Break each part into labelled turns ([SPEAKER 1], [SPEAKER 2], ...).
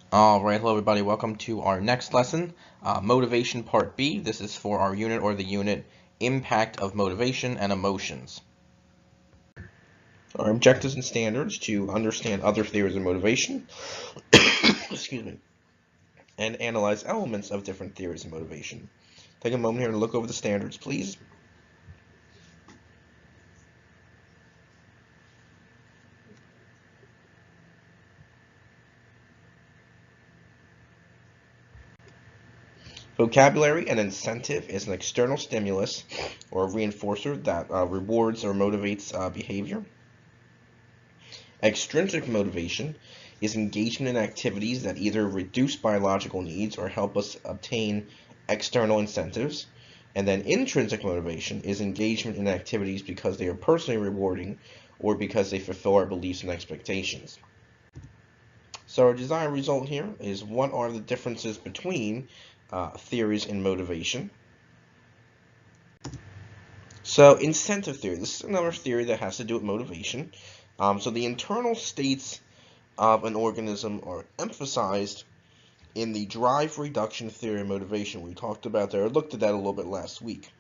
[SPEAKER 1] All right, hello everybody. Welcome to our next lesson, Motivation Part B. This is for our unit or the unit Impact of Motivation and Emotions. Our objectives and standards to understand other theories of motivation, excuse me, and analyze elements of different theories of motivation. Take a moment here to look over the standards, please. Vocabulary: an incentive is an external stimulus or reinforcer that rewards or motivates behavior. Extrinsic motivation is engagement in activities that either reduce biological needs or help us obtain external incentives. And then intrinsic motivation is engagement in activities because they are personally rewarding or because they fulfill our beliefs and expectations. So our desired result here is what are the differences between theories in motivation. So incentive theory, this is another theory that has to do with motivation. So the internal states of an organism are emphasized in the drive reduction theory of motivation we talked about there. I looked at that a little bit last week.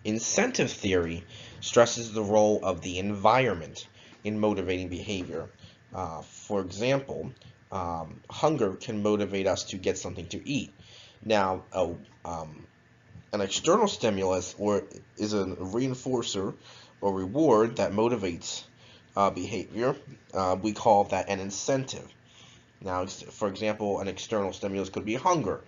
[SPEAKER 1] Incentive theory stresses the role of the environment in motivating behavior. For example, hunger can motivate us to get something to eat. Now, an external stimulus is a reinforcer or reward that motivates behavior. We call that an incentive. Now, for example, an external stimulus could be hunger.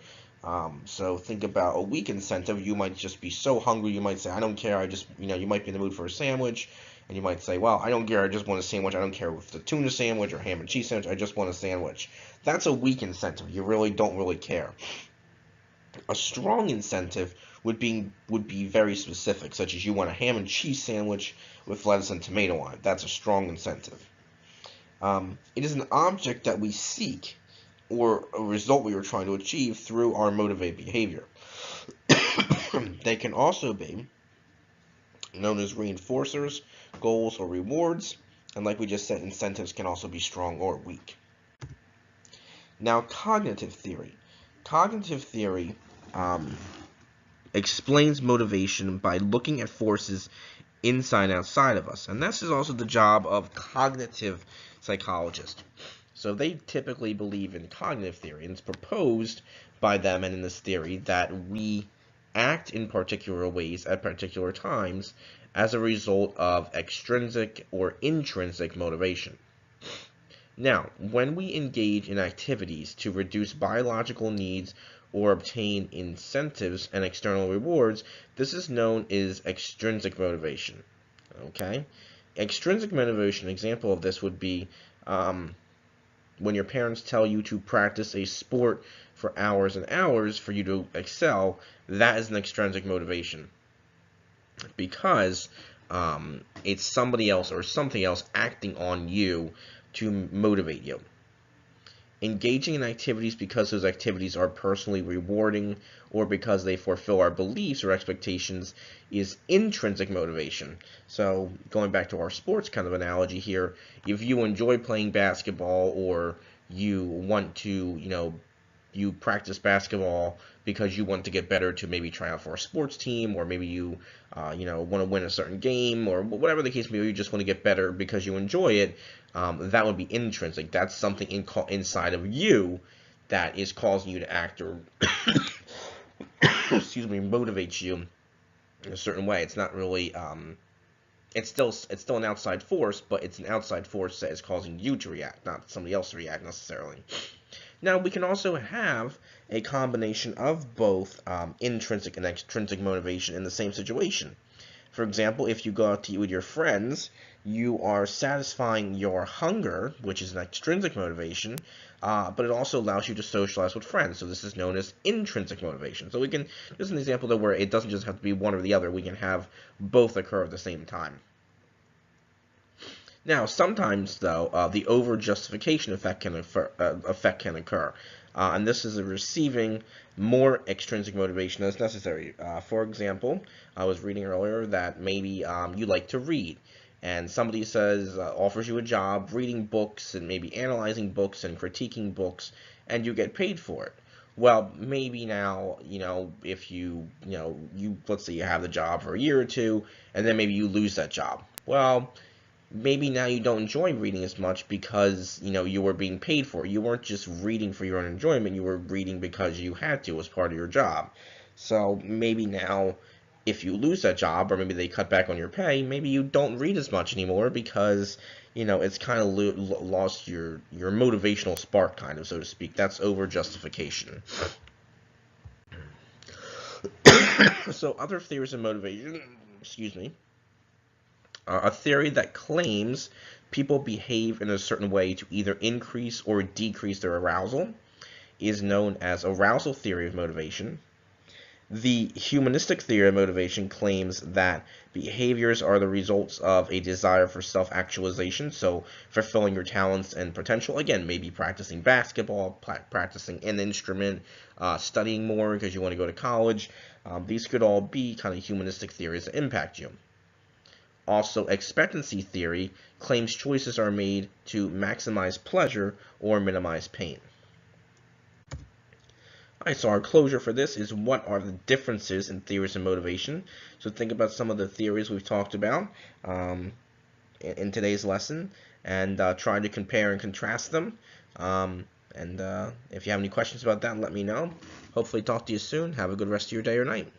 [SPEAKER 1] So think about a weak incentive. You might just be so hungry, you might say, I don't care, you might be in the mood for a sandwich, and you might say, well, I don't care, I just want a sandwich. I don't care if it's a tuna sandwich or ham and cheese sandwich, I just want a sandwich. That's a weak incentive. You really don't really care. A strong incentive would be very specific, such as you want a ham and cheese sandwich with lettuce and tomato on it. That's a strong incentive. It is an object that we seek or a result we are trying to achieve through our motivated behavior. They can also be known as reinforcers, goals, or rewards, and like we just said, incentives can also be strong or weak. Now, cognitive theory. Cognitive theory explains motivation by looking at forces inside and outside of us, and this is also the job of cognitive psychologists. So they typically believe in cognitive theory, and it's proposed by them and in this theory that we act in particular ways at particular times as a result of extrinsic or intrinsic motivation. Now, when we engage in activities to reduce biological needs or obtain incentives and external rewards, this is known as extrinsic motivation. Okay? Extrinsic motivation, an example of this would be when your parents tell you to practice a sport for hours and hours for you to excel. That is an extrinsic motivation because it's somebody else or something else acting on you to motivate you. Engaging in activities because those activities are personally rewarding or because they fulfill our beliefs or expectations is intrinsic motivation. So going back to our sports kind of analogy here, if you enjoy playing basketball or you want to, you practice basketball because you want to get better to maybe try out for a sports team, or maybe you, want to win a certain game, or whatever the case may be, you just want to get better because you enjoy it. That would be intrinsic. That's something inside of you that is causing you to act or, excuse me, motivates you in a certain way. It's not really, it's still an outside force, but it's an outside force that is causing you to react, not somebody else to react necessarily. Now, we can also have a combination of both intrinsic and extrinsic motivation in the same situation. For example, if you go out to eat with your friends, you are satisfying your hunger, which is an extrinsic motivation, but it also allows you to socialize with friends. So this is known as intrinsic motivation. So this is an example where it doesn't just have to be one or the other. We can have both occur at the same time. Now, sometimes, though, the over-justification effect can occur. And this is receiving more extrinsic motivation as necessary. For example, I was reading earlier that maybe you like to read, and somebody says offers you a job reading books and maybe analyzing books and critiquing books, and you get paid for it. Well, maybe now, if you let's say you have the job for a year or two, and then maybe you lose that job. Well, maybe now you don't enjoy reading as much because you were being paid for it. You weren't just reading for your own enjoyment, you were reading because you had to as part of your job. So maybe now, if you lose that job, or maybe they cut back on your pay, maybe you don't read as much anymore because it's kind of lost your motivational spark, kind of, so to speak. That's over justification. So other theories of motivation, excuse me, a theory that claims people behave in a certain way to either increase or decrease their arousal is known as arousal theory of motivation. The humanistic theory of motivation claims that behaviors are the results of a desire for self-actualization, so fulfilling your talents and potential. Again, maybe practicing basketball, practicing an instrument, studying more because you want to go to college. These could all be kind of humanistic theories that impact you. Also, expectancy theory claims choices are made to maximize pleasure or minimize pain. Alright, so our closure for this is, what are the differences in theories of motivation? So think about some of the theories we've talked about in today's lesson, and try to compare and contrast them. And if you have any questions about that, let me know. Hopefully talk to you soon. Have a good rest of your day or night.